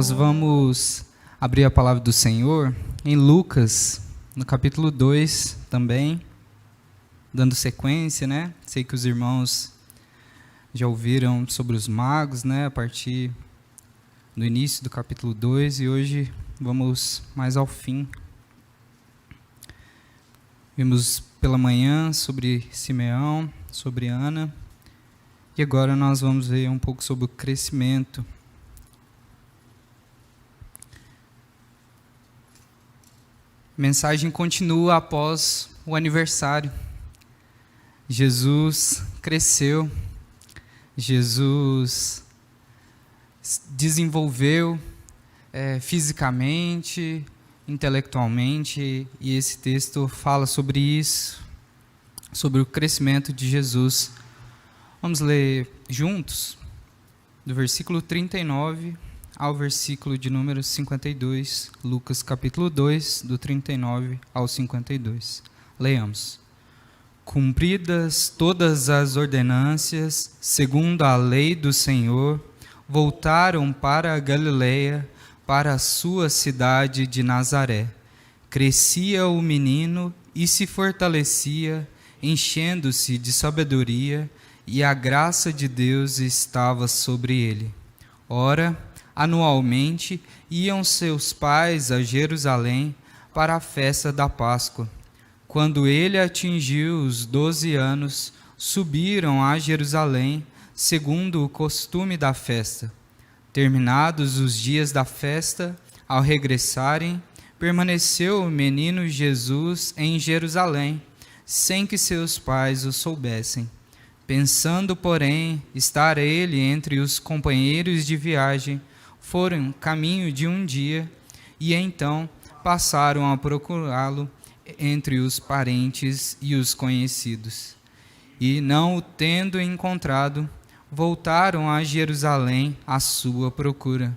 Nós vamos abrir a palavra do Senhor em Lucas, no capítulo 2 também, dando sequência, né? Sei que os irmãos já ouviram sobre os magos, né? A partir do início do capítulo 2, e hoje vamos mais ao fim. Vimos pela manhã sobre Simeão, sobre Ana, e agora nós vamos ver um pouco sobre o crescimento. A mensagem continua após o aniversário. Jesus cresceu, Jesus desenvolveu fisicamente, intelectualmente, e esse texto fala sobre isso, sobre o crescimento de Jesus. Vamos ler juntos, do versículo 39 ao versículo de número 52, Lucas capítulo 2, do 39 ao 52. Leiamos. Cumpridas todas as ordenâncias, segundo a lei do Senhor, voltaram para a Galileia, para a sua cidade de Nazaré. Crescia o menino e se fortalecia, enchendo-se de sabedoria, e a graça de Deus estava sobre ele. Ora, anualmente iam seus pais a Jerusalém para a festa da Páscoa. Quando ele atingiu os 12 anos, subiram a Jerusalém, segundo o costume da festa. Terminados os dias da festa, ao regressarem, permaneceu o menino Jesus em Jerusalém, sem que seus pais o soubessem. Pensando, porém, estar ele entre os companheiros de viagem, foram caminho de um dia, e então passaram a procurá-lo entre os parentes e os conhecidos. E, não o tendo encontrado, voltaram a Jerusalém à sua procura.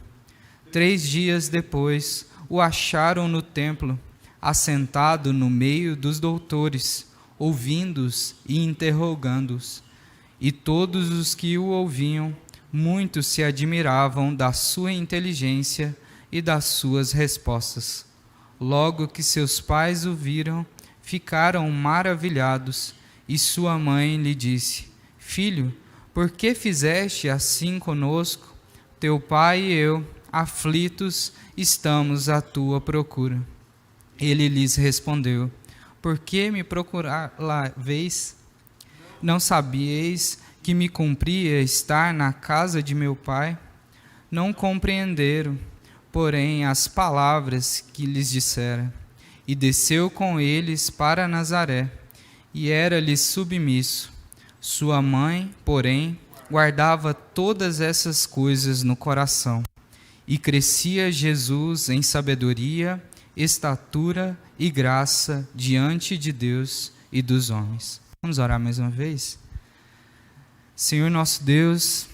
3 dias depois, o acharam no templo, assentado no meio dos doutores, ouvindo-os e interrogando-os. E todos os que o ouviam, muitos se admiravam da sua inteligência e das suas respostas. Logo que seus pais o viram, ficaram maravilhados, e sua mãe lhe disse: Filho, por que fizeste assim conosco? Teu pai e eu, aflitos, estamos à tua procura. Ele lhes respondeu: Por que me procuráveis? Não sabieis que me cumpria estar na casa de meu pai? Não compreenderam, porém, as palavras que lhes dissera. E desceu com eles para Nazaré, e era-lhes submisso. Sua mãe, porém, guardava todas essas coisas no coração. E crescia Jesus em sabedoria, estatura e graça diante de Deus e dos homens. Vamos orar mais uma vez? Senhor nosso Deus,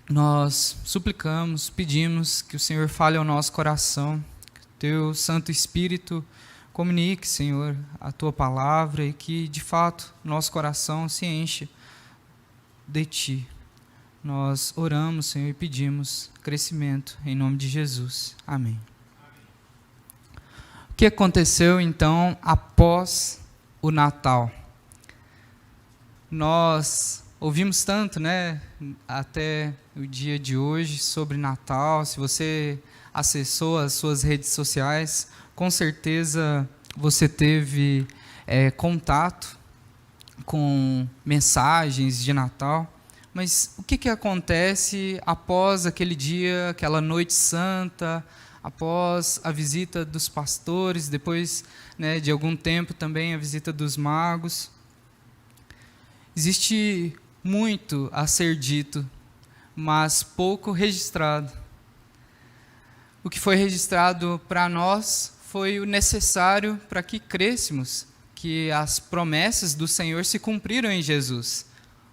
nós suplicamos, pedimos que o Senhor fale ao nosso coração, que o Teu Santo Espírito comunique, Senhor, a Tua palavra, e que, de fato, nosso coração se enche de Ti. Nós oramos, Senhor, e pedimos crescimento, em nome de Jesus. Amém. O que aconteceu, então, após o Natal? Nós ouvimos tanto, né, até o dia de hoje, sobre Natal. Se você acessou as suas redes sociais, com certeza você teve contato com mensagens de Natal. Mas o que acontece após aquele dia, aquela noite santa, após a visita dos pastores, depois, né, de algum tempo também a visita dos magos? Existe muito a ser dito, mas pouco registrado. O que foi registrado para nós foi o necessário para que crescêssemos, que as promessas do Senhor se cumpriram em Jesus.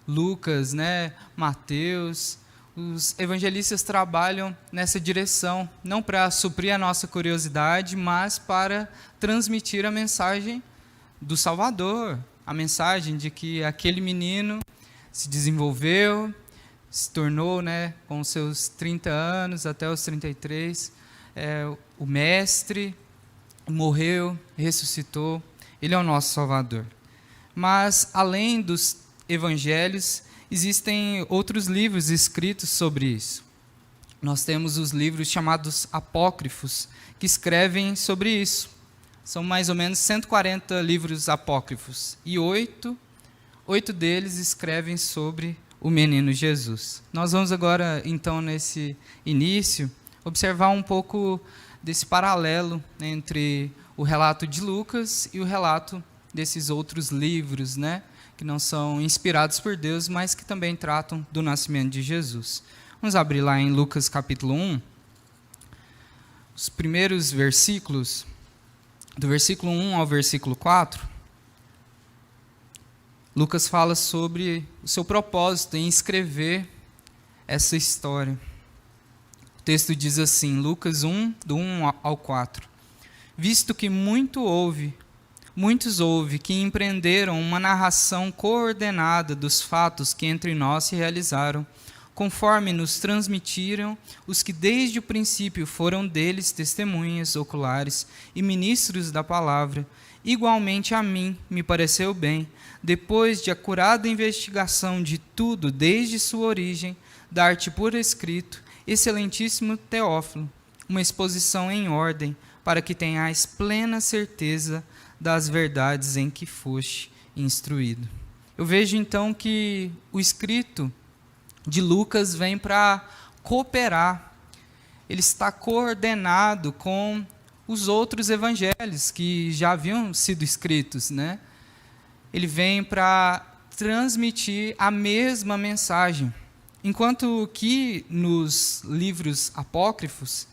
Lucas, né, Mateus, os evangelistas trabalham nessa direção, não para suprir a nossa curiosidade, mas para transmitir a mensagem do Salvador, a mensagem de que aquele menino se desenvolveu, se tornou, né, com seus 30 anos até os 33, o mestre, morreu, ressuscitou, ele é o nosso Salvador. Mas, além dos evangelhos, existem outros livros escritos sobre isso. Nós temos os livros chamados apócrifos, que escrevem sobre isso. São mais ou menos 140 livros apócrifos, e oito deles escrevem sobre o menino Jesus. Nós vamos agora, então, nesse início, observar um pouco desse paralelo entre o relato de Lucas e o relato desses outros livros, né, que não são inspirados por Deus, mas que também tratam do nascimento de Jesus. Vamos abrir lá em Lucas capítulo 1, os primeiros versículos, do versículo 1 ao versículo 4. Lucas fala sobre o seu propósito em escrever essa história. O texto diz assim, Lucas 1, do 1 ao 4. Visto que muitos houve que empreenderam uma narração coordenada dos fatos que entre nós se realizaram, conforme nos transmitiram os que desde o princípio foram deles testemunhas oculares e ministros da palavra, igualmente a mim me pareceu bem, depois de acurada investigação de tudo desde sua origem, dar-te por escrito, excelentíssimo Teófilo, uma exposição em ordem, para que tenhais plena certeza das verdades em que foste instruído. Eu vejo então que o escrito de Lucas vem para cooperar. Ele está coordenado com os outros evangelhos que já haviam sido escritos, né? Ele vem para transmitir a mesma mensagem. Enquanto que nos livros apócrifos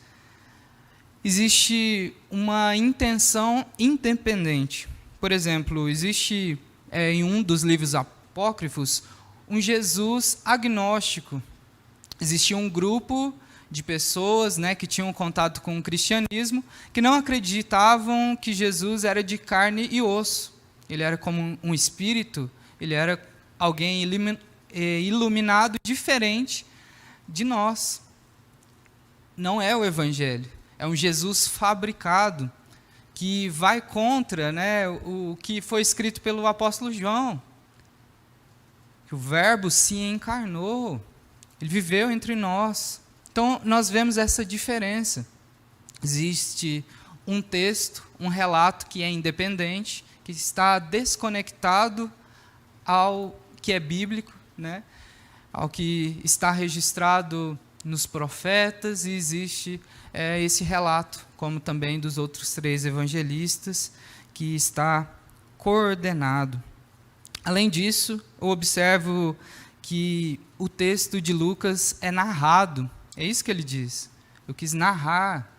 existe uma intenção independente. Por exemplo, existe em um dos livros apócrifos um Jesus agnóstico. Existia um grupo de pessoas, né, que tinham contato com o cristianismo, que não acreditavam que Jesus era de carne e osso. Ele era como um espírito, ele era alguém iluminado diferente de nós. Não é o evangelho, é um Jesus fabricado, que vai contra, né, o que foi escrito pelo apóstolo João. Que o verbo se encarnou, ele viveu entre nós. Então, nós vemos essa diferença. Existe um texto, um relato que é independente, que está desconectado ao que é bíblico, né? Ao que está registrado nos profetas, e existe esse relato, como também dos outros 3 evangelistas, que está coordenado. Além disso, eu observo que o texto de Lucas é narrado. É isso que ele diz. Eu quis narrar.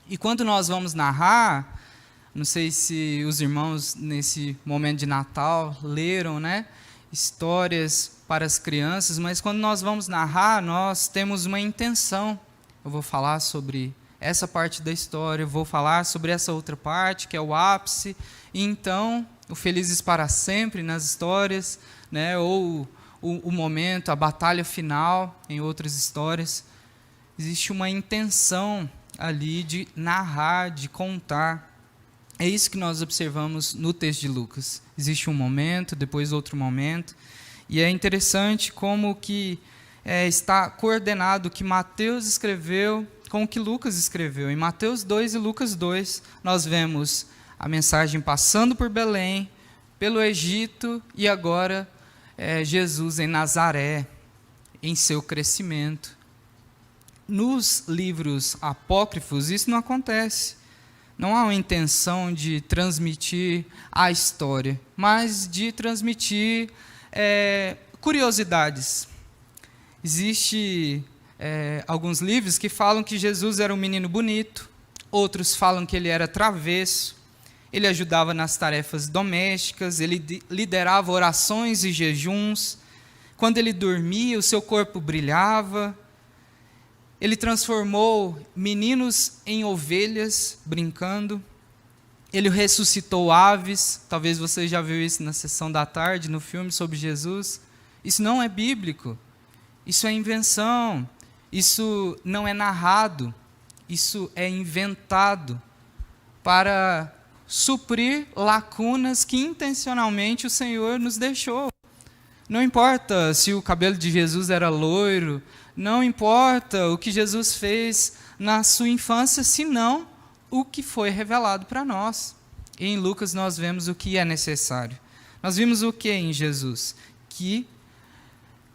E quando nós vamos narrar, não sei se os irmãos, nesse momento de Natal, leram, né, histórias para as crianças, mas quando nós vamos narrar, nós temos uma intenção. Eu vou falar sobre essa parte da história, eu vou falar sobre essa outra parte, que é o ápice, e então o Felizes para Sempre nas histórias, né, ou o momento, a batalha final em outras histórias. Existe uma intenção ali de narrar, de contar. É isso que nós observamos no texto de Lucas. Existe um momento, depois outro momento, e é interessante como que está coordenado o que Mateus escreveu com o que Lucas escreveu. Em Mateus 2 e Lucas 2, nós vemos a mensagem passando por Belém, pelo Egito, e agora Jesus em Nazaré, em seu crescimento. Nos livros apócrifos, isso não acontece. Não há uma intenção de transmitir a história, mas de transmitir curiosidades. Existem alguns livros que falam que Jesus era um menino bonito, outros falam que ele era travesso, ele ajudava nas tarefas domésticas, ele liderava orações e jejuns, quando ele dormia, o seu corpo brilhava, ele transformou meninos em ovelhas, brincando, ele ressuscitou aves, talvez você já viu isso na sessão da tarde, no filme sobre Jesus. Isso não é bíblico. Isso é invenção, isso não é narrado, isso é inventado para suprir lacunas que intencionalmente o Senhor nos deixou. Não importa se o cabelo de Jesus era loiro, não importa o que Jesus fez na sua infância, senão o que foi revelado para nós. E em Lucas nós vemos o que é necessário. Nós vimos o que em Jesus? Que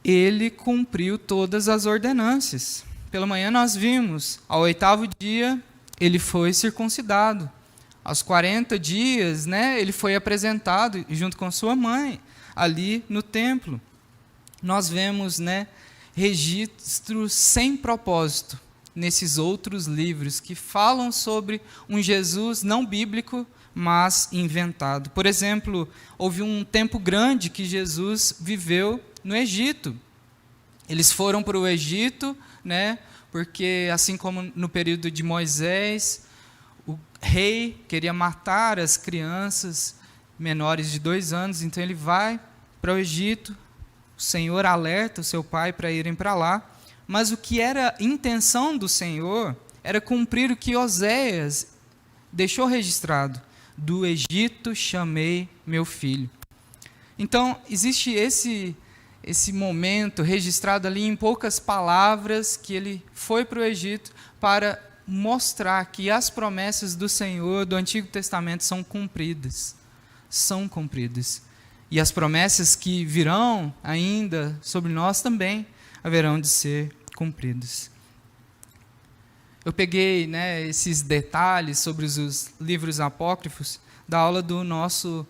ele cumpriu todas as ordenanças. Pela manhã nós vimos, ao 8º dia, ele foi circuncidado. Aos 40 dias, ele foi apresentado junto com sua mãe, ali no templo. Nós vemos, registros sem propósito nesses outros livros que falam sobre um Jesus não bíblico, mas inventado. Por exemplo, houve um tempo grande que Jesus viveu no Egito. Eles foram para o Egito, porque assim como no período de Moisés, o rei queria matar as crianças menores de 2 anos, então ele vai para o Egito, o Senhor alerta o seu pai para irem para lá, mas o que era intenção do Senhor era cumprir o que Oséias deixou registrado: do Egito chamei meu filho. Então, existe esse momento registrado ali em poucas palavras, que ele foi para o Egito para mostrar que as promessas do Senhor do Antigo Testamento são cumpridas. São cumpridas. E as promessas que virão ainda sobre nós também haverão de ser cumpridas. Eu peguei esses detalhes sobre os livros apócrifos da aula do nosso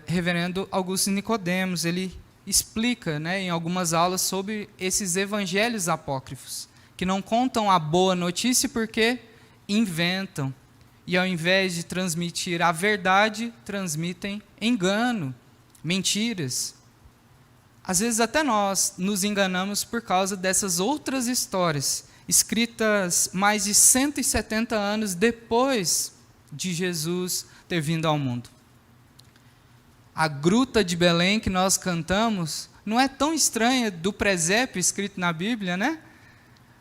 reverendo Augusto Nicodemos. Ele explica em algumas aulas sobre esses evangelhos apócrifos, que não contam a boa notícia porque inventam. E ao invés de transmitir a verdade, transmitem engano, mentiras. Às vezes até nós nos enganamos por causa dessas outras histórias, escritas mais de 170 anos depois de Jesus ter vindo ao mundo. A gruta de Belém que nós cantamos não é tão estranha do presépio escrito na Bíblia,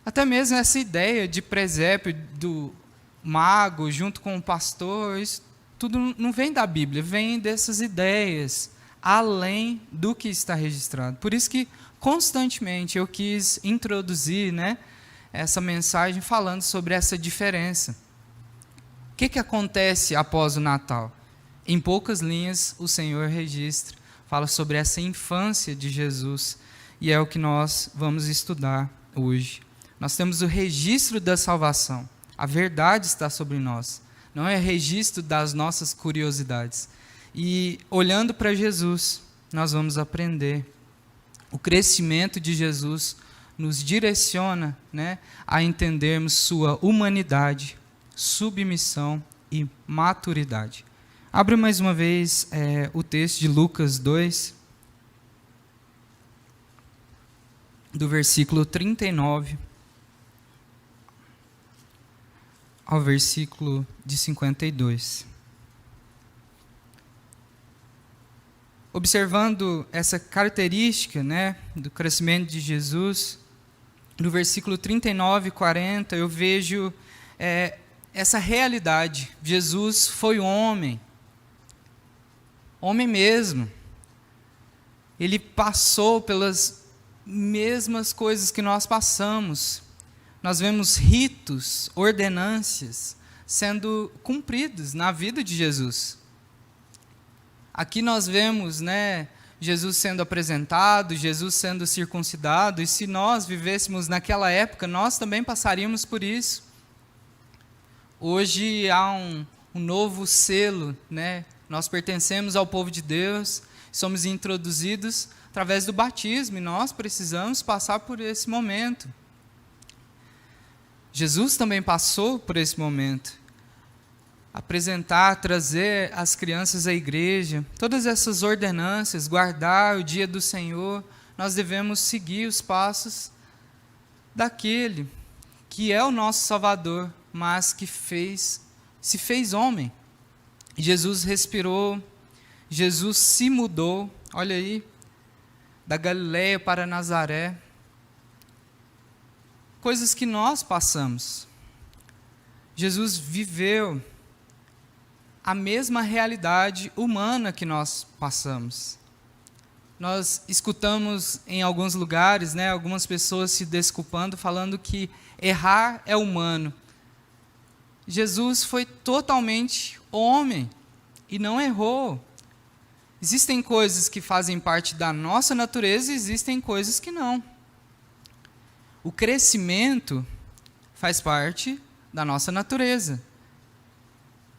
Até mesmo essa ideia de presépio do mago junto com o pastor, isso tudo não vem da Bíblia, vem dessas ideias, além do que está registrado. Por isso que constantemente eu quis introduzir essa mensagem falando sobre essa diferença. O que acontece após o Natal? Em poucas linhas, o Senhor registra, fala sobre essa infância de Jesus, e é o que nós vamos estudar hoje. Nós temos o registro da salvação, a verdade está sobre nós, não é registro das nossas curiosidades. E olhando para Jesus, nós vamos aprender. O crescimento de Jesus nos direciona a entendermos sua humanidade, submissão e maturidade. Abre mais uma vez o texto de Lucas 2, do versículo 39 ao versículo de 52. Observando essa característica do crescimento de Jesus, no versículo 39 e 40, eu vejo essa realidade. Jesus foi homem mesmo. Ele passou pelas mesmas coisas que nós passamos. Nós vemos ritos, ordenâncias sendo cumpridos na vida de Jesus. Aqui nós vemos, Jesus sendo apresentado, Jesus sendo circuncidado, e se nós vivêssemos naquela época, nós também passaríamos por isso. Hoje há um novo selo, Nós pertencemos ao povo de Deus, somos introduzidos através do batismo, e nós precisamos passar por esse momento. Jesus também passou por esse momento. Apresentar, trazer as crianças à igreja, todas essas ordenâncias, guardar o dia do Senhor, nós devemos seguir os passos daquele que é o nosso Salvador, mas que se fez homem. Jesus respirou, Jesus se mudou, olha aí, da Galileia para Nazaré, coisas que nós passamos. Jesus viveu a mesma realidade humana que nós passamos. Nós escutamos em alguns lugares, né, algumas pessoas se desculpando, falando que errar é humano. Jesus foi totalmente homem e não errou. Existem coisas que fazem parte da nossa natureza e existem coisas que não. O crescimento faz parte da nossa natureza.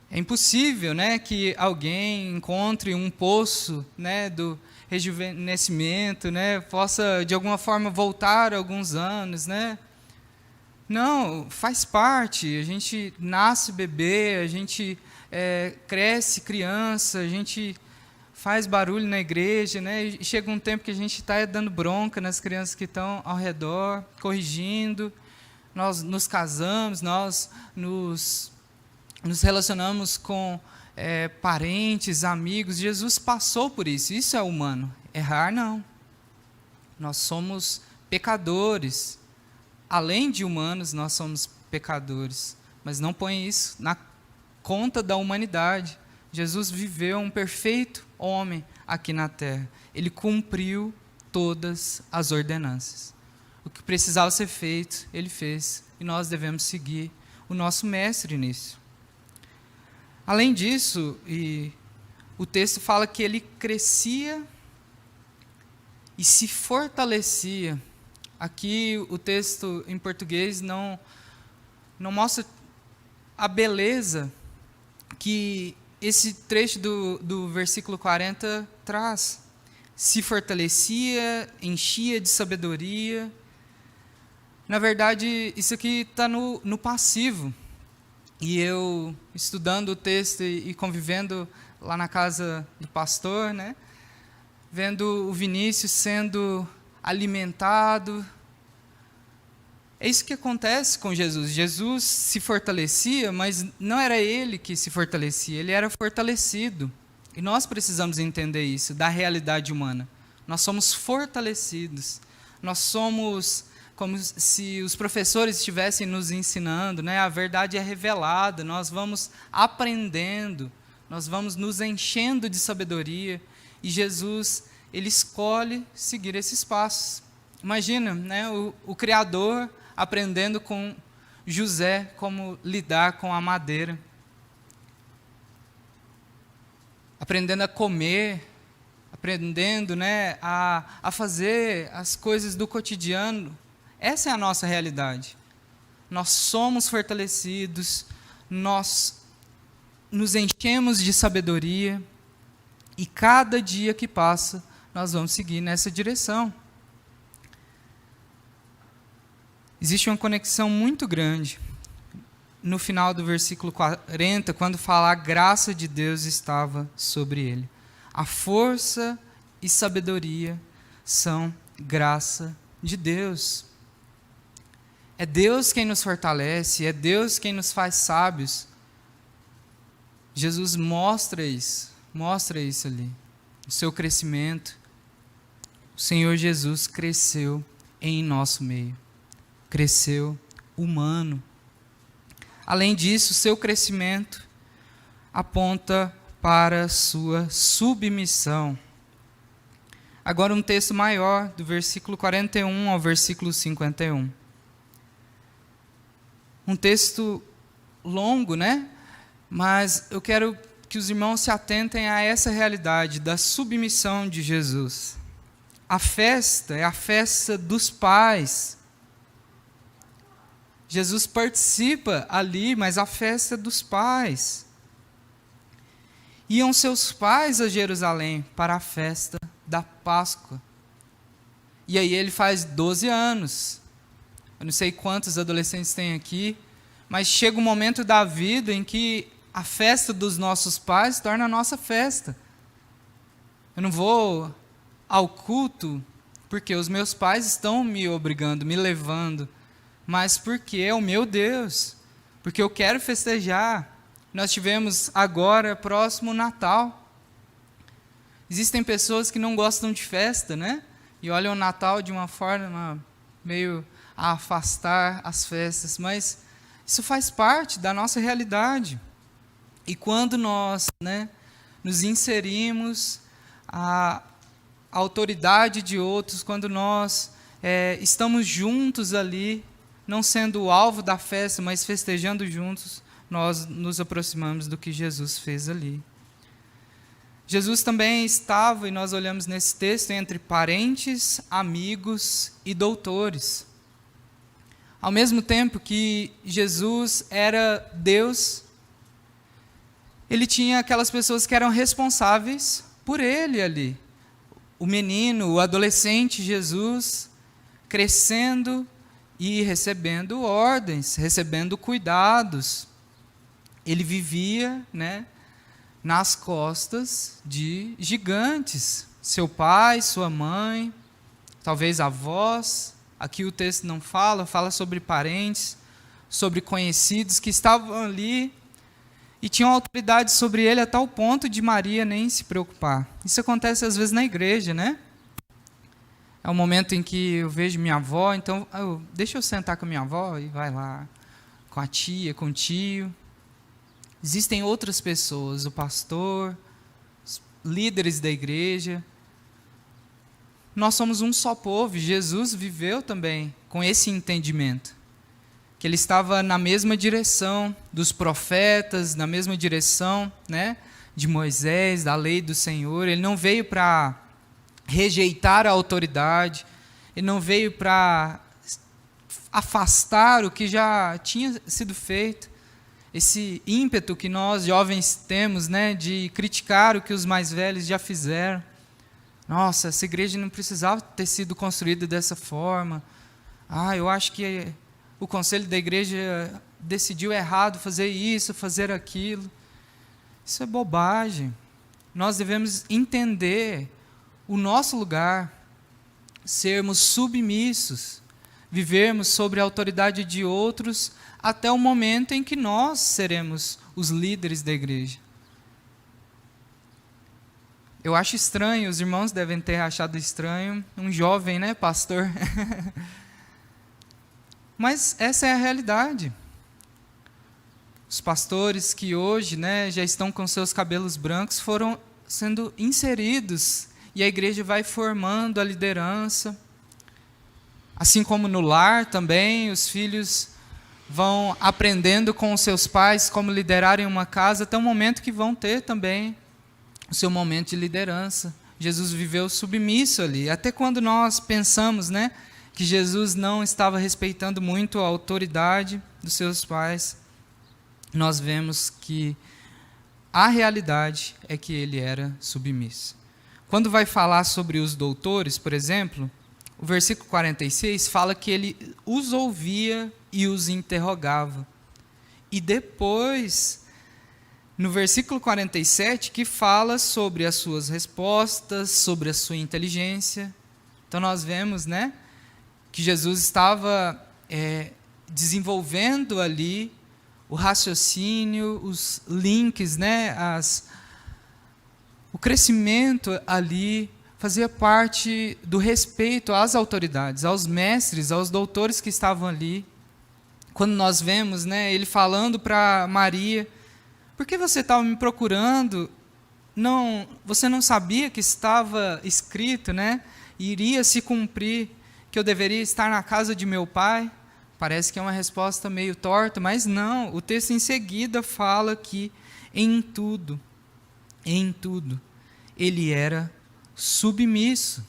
É impossível, né, que alguém encontre um poço, né, do rejuvenescimento, né, possa de alguma forma voltar alguns anos, né? Não, faz parte. A gente nasce bebê, a gente cresce criança, a gente faz barulho na igreja, né? E chega um tempo que a gente está dando bronca nas crianças que estão ao redor, corrigindo. Nós nos casamos, nós nos relacionamos com parentes, amigos. Jesus passou por isso. Isso é humano. Errar, não. Nós somos pecadores. Além de humanos, nós somos pecadores. Mas não põe isso na conta da humanidade. Jesus viveu um perfeito homem aqui na terra. Ele cumpriu todas as ordenanças. O que precisava ser feito, ele fez. E nós devemos seguir o nosso mestre nisso. Além disso, o texto fala que ele crescia e se fortalecia. Aqui o texto em português não mostra a beleza que esse trecho do versículo 40 traz. Se fortalecia, enchia de sabedoria. Na verdade, isso aqui está no passivo. E eu, estudando o texto e convivendo lá na casa do pastor, né, vendo o Vinícius sendo alimentado. É isso que acontece com Jesus. Jesus se fortalecia, mas não era ele que se fortalecia, ele era fortalecido. E nós precisamos entender isso, da realidade humana. Nós somos fortalecidos. Nós somos como se os professores estivessem nos ensinando, né? A verdade é revelada, nós vamos aprendendo, nós vamos nos enchendo de sabedoria. E Jesus, ele escolhe seguir esses passos. Imagina, né, o Criador aprendendo com José como lidar com a madeira. Aprendendo a comer, aprendendo, né, a fazer as coisas do cotidiano. Essa é a nossa realidade. Nós somos fortalecidos, nós nos enchemos de sabedoria e cada dia que passa, nós vamos seguir nessa direção. Existe uma conexão muito grande no final do versículo 40, quando fala a graça de Deus estava sobre ele. A força e sabedoria são graça de Deus. É Deus quem nos fortalece, é Deus quem nos faz sábios. Jesus mostra isso ali, o seu crescimento. O Senhor Jesus cresceu em nosso meio, cresceu humano. Além disso, o seu crescimento aponta para a sua submissão. Agora um texto maior, do versículo 41 ao versículo 51. Um texto longo, né? Mas eu quero que os irmãos se atentem a essa realidade da submissão de Jesus. A festa é a festa dos pais. Jesus participa ali, mas a festa é dos pais. Iam seus pais a Jerusalém para a festa da Páscoa. E aí ele faz 12 anos. Eu não sei quantos adolescentes tem aqui, mas chega um momento da vida em que a festa dos nossos pais torna a nossa festa. Eu não vou ao culto porque os meus pais estão me obrigando, me levando, mas porque é o meu Deus, porque eu quero festejar. Nós tivemos agora, próximo Natal. Existem pessoas que não gostam de festa, né? E olham o Natal de uma forma meio a afastar as festas, mas isso faz parte da nossa realidade. E quando nós, nos inserimos à autoridade de outros, quando nós estamos juntos ali, não sendo o alvo da festa, mas festejando juntos, nós nos aproximamos do que Jesus fez ali. Jesus também estava, e nós olhamos nesse texto, entre parentes, amigos e doutores. Ao mesmo tempo que Jesus era Deus, ele tinha aquelas pessoas que eram responsáveis por ele ali. O menino, o adolescente Jesus, crescendo e recebendo ordens, recebendo cuidados. Ele vivia, nas costas de gigantes, seu pai, sua mãe, talvez avós. Aqui o texto não fala sobre parentes, sobre conhecidos que estavam ali e tinham autoridade sobre ele a tal ponto de Maria nem se preocupar. Isso acontece às vezes na igreja, É o momento em que eu vejo minha avó, então deixa eu sentar com a minha avó e vai lá com a tia, com o tio. Existem outras pessoas, o pastor, os líderes da igreja. Nós somos um só povo. Jesus viveu também com esse entendimento, que ele estava na mesma direção dos profetas, na mesma direção, de Moisés, da lei do Senhor. Ele não veio para rejeitar a autoridade, ele não veio para afastar o que já tinha sido feito. Esse ímpeto que nós jovens temos, de criticar o que os mais velhos já fizeram. Nossa, essa igreja não precisava ter sido construída dessa forma. Eu acho que o conselho da igreja decidiu errado fazer isso, fazer aquilo. Isso é bobagem. Nós devemos entender o nosso lugar, sermos submissos, vivermos sobre a autoridade de outros até o momento em que nós seremos os líderes da igreja. Eu acho estranho, os irmãos devem ter achado estranho, um jovem, pastor. Mas essa é a realidade. Os pastores que hoje, já estão com seus cabelos brancos foram sendo inseridos e a igreja vai formando a liderança. Assim como no lar também, os filhos vão aprendendo com os seus pais como liderarem uma casa, até o momento que vão ter também o seu momento de liderança. Jesus viveu submisso ali. Até quando nós pensamos, que Jesus não estava respeitando muito a autoridade dos seus pais, nós vemos que a realidade é que ele era submisso. Quando vai falar sobre os doutores, por exemplo, o versículo 46 fala que ele os ouvia e os interrogava. E depois, no versículo 47, que fala sobre as suas respostas, sobre a sua inteligência. Então nós vemos, que Jesus estava desenvolvendo ali o raciocínio, os links, o crescimento ali fazia parte do respeito às autoridades, aos mestres, aos doutores que estavam ali. Quando nós vemos, ele falando para Maria: por que você estava me procurando? Você não sabia que estava escrito, iria se cumprir, que eu deveria estar na casa de meu pai? Parece que é uma resposta meio torta, mas não. O texto em seguida fala que em tudo, ele era submisso.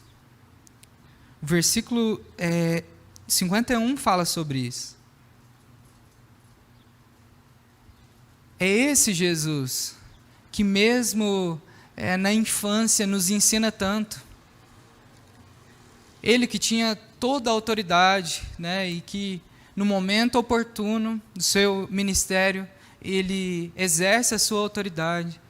O versículo 51 fala sobre isso. É esse Jesus que mesmo na infância nos ensina tanto. Ele que tinha toda a autoridade, e que no momento oportuno do seu ministério, ele exerce a sua autoridade.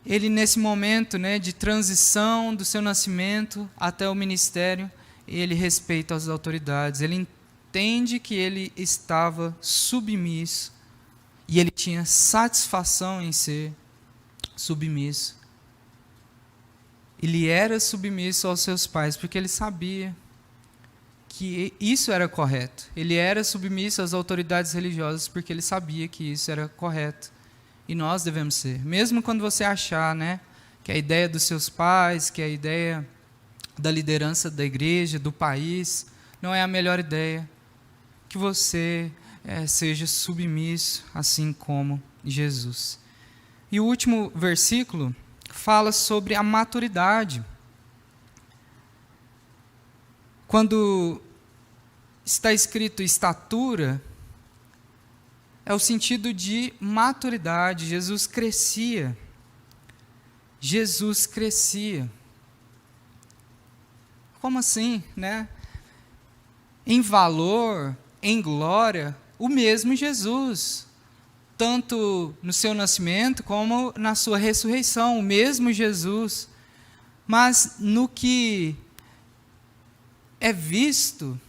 Ele, nesse momento de transição do seu nascimento até o ministério, ele respeita as autoridades, ele entende que ele estava submisso e ele tinha satisfação em ser submisso. Ele era submisso aos seus pais, porque ele sabia que isso era correto. Ele era submisso às autoridades religiosas porque ele sabia que isso era correto. E nós devemos ser. Mesmo quando você achar, né, que a ideia dos seus pais, que a ideia da liderança da igreja, do país, não é a melhor ideia, que você seja submisso, assim como Jesus. E o último versículo fala sobre a maturidade. Quando está escrito estatura, é o sentido de maturidade. Jesus crescia. Jesus crescia. Como assim, né? Em valor, em glória, o mesmo Jesus. Tanto no seu nascimento como na sua ressurreição, o mesmo Jesus. Mas no que é visto,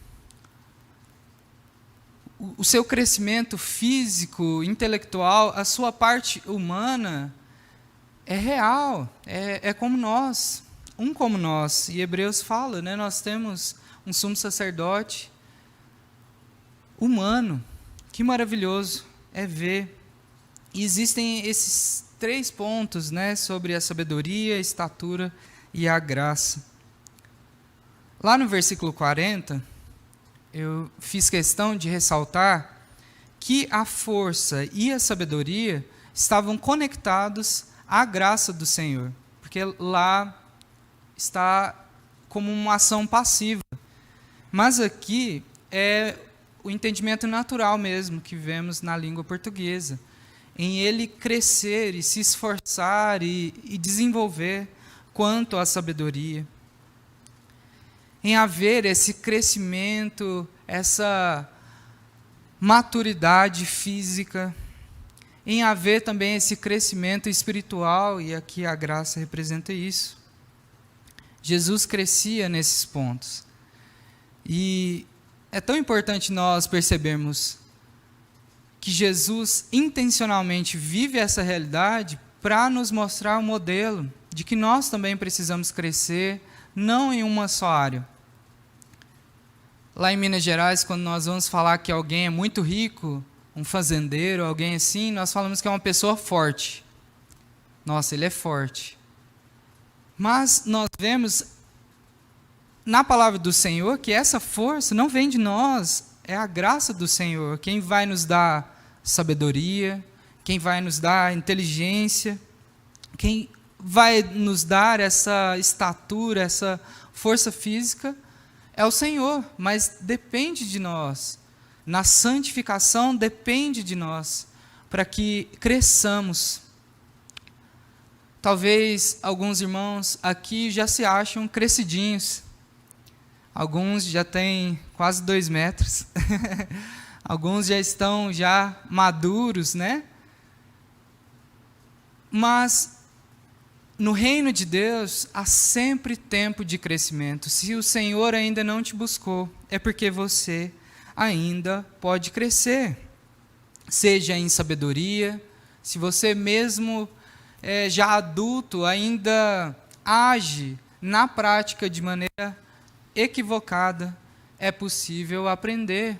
o seu crescimento físico, intelectual, a sua parte humana é real, é como nós, um como nós. E Hebreus fala, né, nós temos um sumo sacerdote humano. Que maravilhoso é ver. E existem esses 3 pontos, né, sobre a sabedoria, a estatura e a graça. Lá no versículo 40, eu fiz questão de ressaltar que a força e a sabedoria estavam conectados à graça do Senhor, porque lá está como uma ação passiva. Mas aqui é o entendimento natural mesmo que vemos na língua portuguesa, em ele crescer e se esforçar e desenvolver quanto à sabedoria, em haver esse crescimento, essa maturidade física, em haver também esse crescimento espiritual, e aqui a graça representa isso. Jesus crescia nesses pontos. E é tão importante nós percebermos que Jesus intencionalmente vive essa realidade para nos mostrar um modelo de que nós também precisamos crescer, não em uma só área. Lá em Minas Gerais, quando nós vamos falar que alguém é muito rico, um fazendeiro, alguém assim, nós falamos que é uma pessoa forte. Nossa, ele é forte. Mas nós vemos na palavra do Senhor que essa força não vem de nós, é a graça do Senhor. Quem vai nos dar sabedoria, quem vai nos dar inteligência, quem vai nos dar essa estatura, essa força física, é o Senhor, mas depende de nós. Na santificação depende de nós, para que cresçamos. Talvez alguns irmãos aqui já se acham crescidinhos. Alguns já têm quase 2 metros. Alguns já estão já maduros, né? Mas no reino de Deus há sempre tempo de crescimento. Se o Senhor ainda não te buscou, é porque você ainda pode crescer. Seja em sabedoria, se você mesmo já adulto ainda age na prática de maneira equivocada, é possível aprender.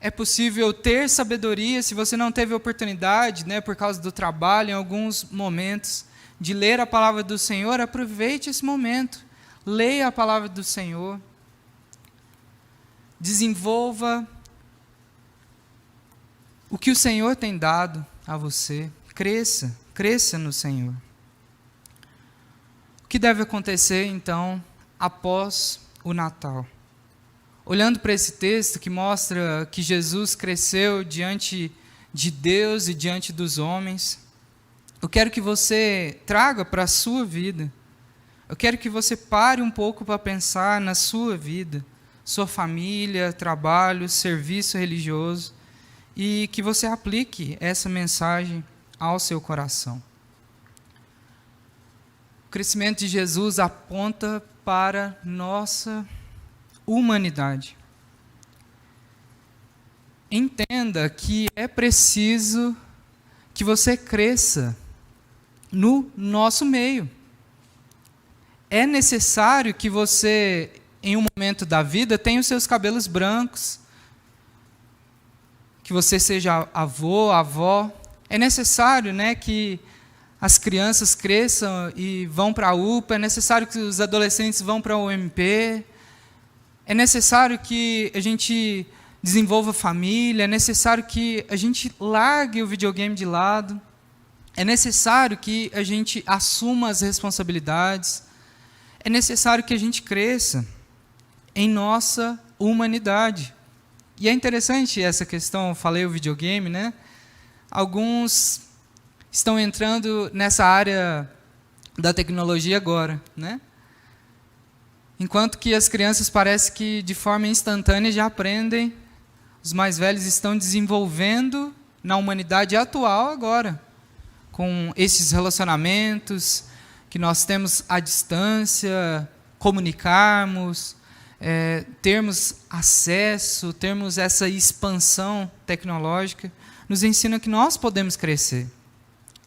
É possível ter sabedoria, se você não teve oportunidade, né, por causa do trabalho, em alguns momentos, de ler a palavra do Senhor, aproveite esse momento. Leia a palavra do Senhor. Desenvolva o que o Senhor tem dado a você. Cresça no Senhor. O que deve acontecer, então, após o Natal? Olhando para esse texto que mostra que Jesus cresceu diante de Deus e diante dos homens, eu quero que você traga para a sua vida. Eu quero que você pare um pouco para pensar na sua vida, sua família, trabalho, serviço religioso, e que você aplique essa mensagem ao seu coração. O crescimento de Jesus aponta para nossa humanidade. Entenda que é preciso que você cresça no nosso meio. É necessário que você em um momento da vida, tenha os seus cabelos brancos, que você seja avô, avó. É necessário, né, que as crianças cresçam e vão para a UPA, é necessário que os adolescentes vão para o UMP, é necessário que a gente desenvolva família, é necessário que a gente largue o videogame de lado, é necessário que a gente assuma as responsabilidades, é necessário que a gente cresça em nossa humanidade. E é interessante essa questão, eu falei o videogame, né? Alguns estão entrando nessa área da tecnologia agora, né? Enquanto que as crianças parece que de forma instantânea já aprendem, os mais velhos estão desenvolvendo na humanidade atual agora, com esses relacionamentos que nós temos à distância, comunicarmos, termos acesso, termos essa expansão tecnológica, nos ensina que nós podemos crescer.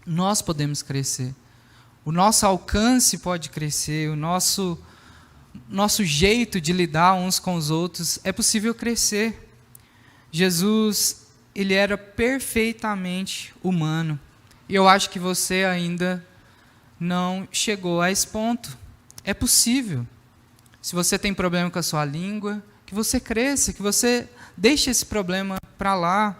Nós podemos crescer. O nosso alcance pode crescer, o nosso jeito de lidar uns com os outros é possível crescer. Jesus, ele era perfeitamente humano. E eu acho que você ainda não chegou a esse ponto. É possível. Se você tem problema com a sua língua, que você cresça, que você deixe esse problema para lá.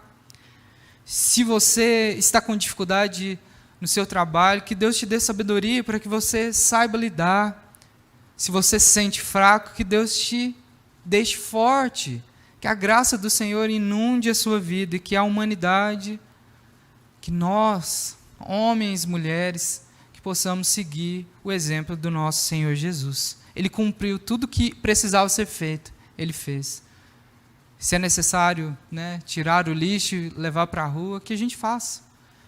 Se você está com dificuldade no seu trabalho, que Deus te dê sabedoria para que você saiba lidar. Se você se sente fraco, que Deus te deixe forte. Que a graça do Senhor inunde a sua vida e que a humanidade, que nós, homens, mulheres, que possamos seguir o exemplo do nosso Senhor Jesus. Ele cumpriu tudo o que precisava ser feito, ele fez. Se é necessário, né, tirar o lixo e levar para a rua, que a gente faça.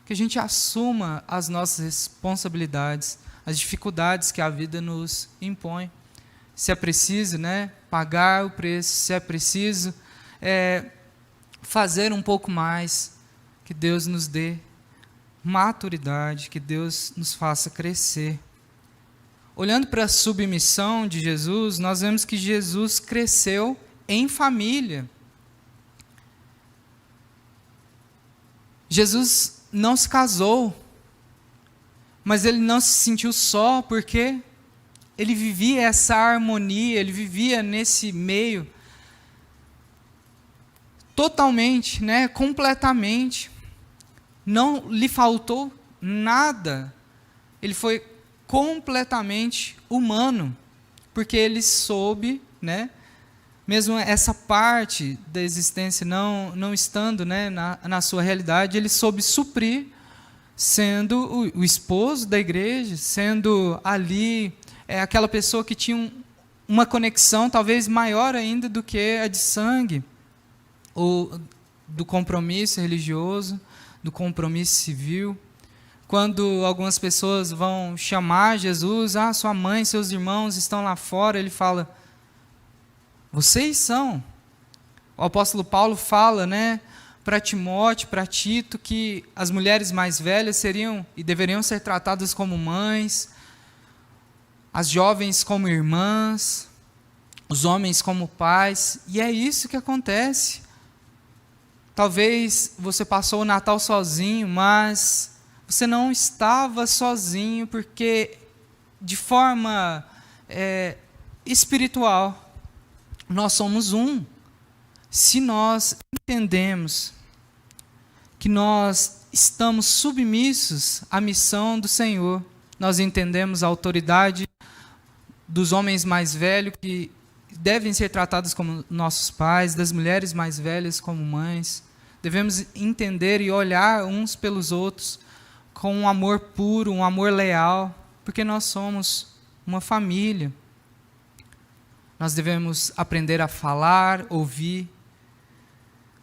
Que a gente assuma as nossas responsabilidades, as dificuldades que a vida nos impõe. Se é preciso, né, pagar o preço, se é preciso fazer um pouco mais, que Deus nos dê maturidade, que Deus nos faça crescer. Olhando para a submissão de Jesus, nós vemos que Jesus cresceu em família. Jesus não se casou, mas ele não se sentiu só, porque ele vivia essa harmonia, ele vivia nesse meio totalmente, né, completamente. Não lhe faltou nada. Ele foi completamente humano, porque ele soube, né, mesmo essa parte da existência não estando, né, na sua realidade, ele soube suprir, sendo o esposo da igreja, sendo ali aquela pessoa que tinha uma conexão talvez maior ainda do que a de sangue, ou do compromisso religioso, do compromisso civil. Quando algumas pessoas vão chamar Jesus, sua mãe, seus irmãos estão lá fora, ele fala, vocês são. O apóstolo Paulo fala, né, para Timóteo, para Tito, que as mulheres mais velhas seriam e deveriam ser tratadas como mães, as jovens como irmãs, os homens como pais, e é isso que acontece. Talvez você passou o Natal sozinho, mas você não estava sozinho, porque de forma espiritual, nós somos um. Se nós entendemos que nós estamos submissos à missão do Senhor, nós entendemos a autoridade dos homens mais velhos, que devem ser tratados como nossos pais, das mulheres mais velhas como mães. Devemos entender e olhar uns pelos outros com um amor puro, um amor leal, porque nós somos uma família. Nós devemos aprender a falar, ouvir.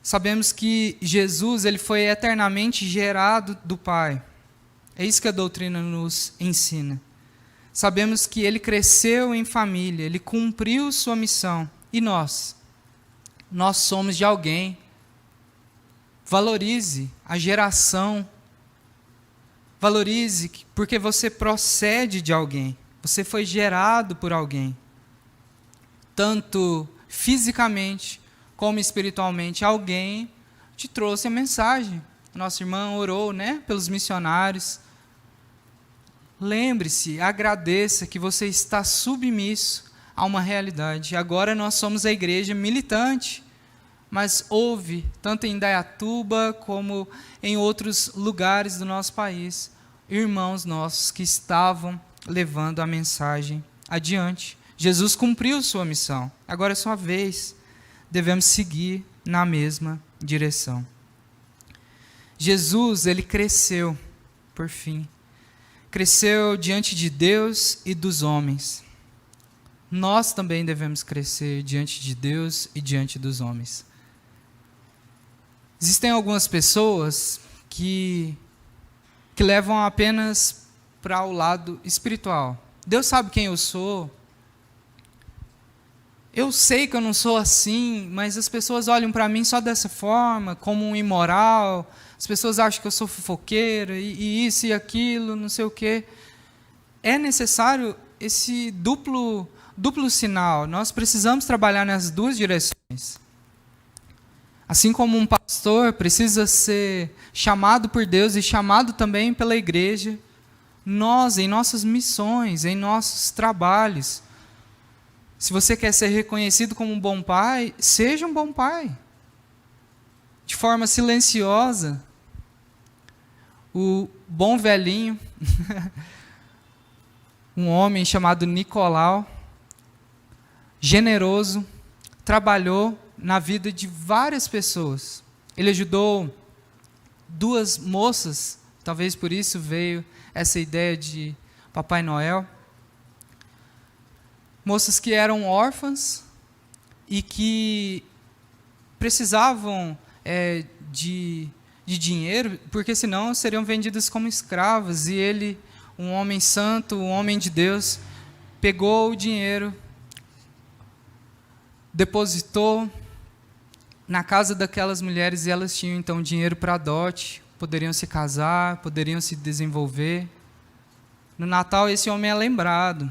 Sabemos que Jesus, ele foi eternamente gerado do Pai. É isso que a doutrina nos ensina. Sabemos que ele cresceu em família, ele cumpriu sua missão. E nós? Nós somos de alguém. Valorize a geração. Valorize, porque você procede de alguém. Você foi gerado por alguém. tanto fisicamente como espiritualmente, alguém te trouxe a mensagem. Nossa irmã orou, né, pelos missionários. Lembre-se, agradeça que você está submisso a uma realidade. Agora nós somos a igreja militante, mas houve, tanto em Indaiatuba como em outros lugares do nosso país, irmãos nossos que estavam levando a mensagem adiante. Jesus cumpriu sua missão. Agora é sua vez. Devemos seguir na mesma direção. Jesus, ele cresceu, por fim. Cresceu diante de Deus e dos homens. Nós também devemos crescer diante de Deus e diante dos homens. Existem algumas pessoas que levam apenas para o lado espiritual. Deus sabe quem eu sou. Eu sei que eu não sou assim, mas as pessoas olham para mim só dessa forma, como um imoral. As pessoas acham que eu sou fofoqueiro, e isso e aquilo, não sei o quê. É necessário esse duplo sinal. Nós precisamos trabalhar nas duas direções. Assim como um pastor precisa ser chamado por Deus e chamado também pela igreja, nós, em nossas missões, em nossos trabalhos, se você quer ser reconhecido como um bom pai, seja um bom pai. De forma silenciosa. O bom velhinho, um homem chamado Nicolau, generoso, trabalhou na vida de várias pessoas. Ele ajudou 2 moças, talvez por isso veio essa ideia de Papai Noel. Moças que eram órfãs e que precisavam de dinheiro, porque senão seriam vendidas como escravas. E ele, um homem santo, um homem de Deus, pegou o dinheiro, depositou na casa daquelas mulheres, e elas tinham então dinheiro para dote, poderiam se casar, poderiam se desenvolver. No Natal esse homem é lembrado,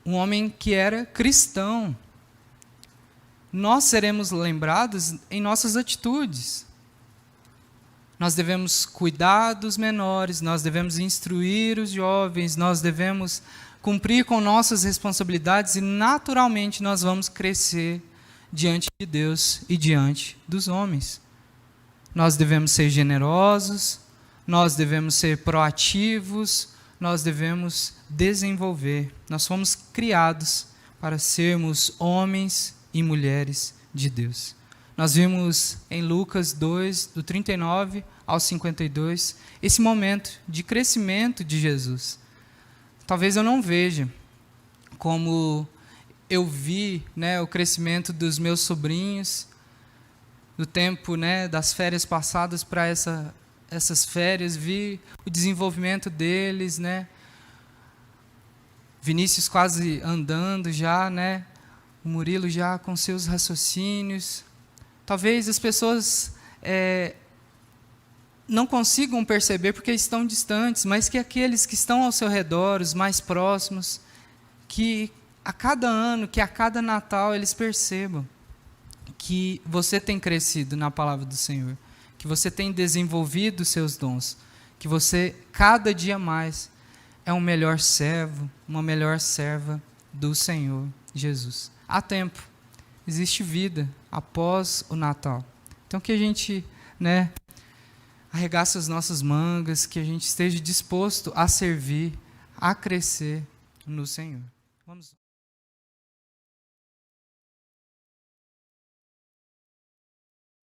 um homem que era cristão. Nós seremos lembrados em nossas atitudes. Nós devemos cuidar dos menores, nós devemos instruir os jovens, nós devemos cumprir com nossas responsabilidades e, naturalmente, nós vamos crescer diante de Deus e diante dos homens. Nós devemos ser generosos, nós devemos ser proativos, nós devemos desenvolver. Nós fomos criados para sermos homens e mulheres de Deus. Nós vimos em Lucas 2, do 39 ao 52, esse momento de crescimento de Jesus. Talvez eu não veja como eu vi, né, o crescimento dos meus sobrinhos, do tempo, né, das férias passadas para essas férias, vi o desenvolvimento deles, né? Vinícius quase andando já, né? O Murilo já com seus raciocínios. Talvez as pessoas não consigam perceber porque estão distantes, mas que aqueles que estão ao seu redor, os mais próximos, que a cada ano, que a cada Natal eles percebam que você tem crescido na palavra do Senhor, que você tem desenvolvido os seus dons, que você, cada dia mais, é um melhor servo, uma melhor serva do Senhor Jesus. Há tempo, existe vida após o Natal. Então que a gente, né, arregace as nossas mangas, que a gente esteja disposto a servir, a crescer no Senhor. Vamos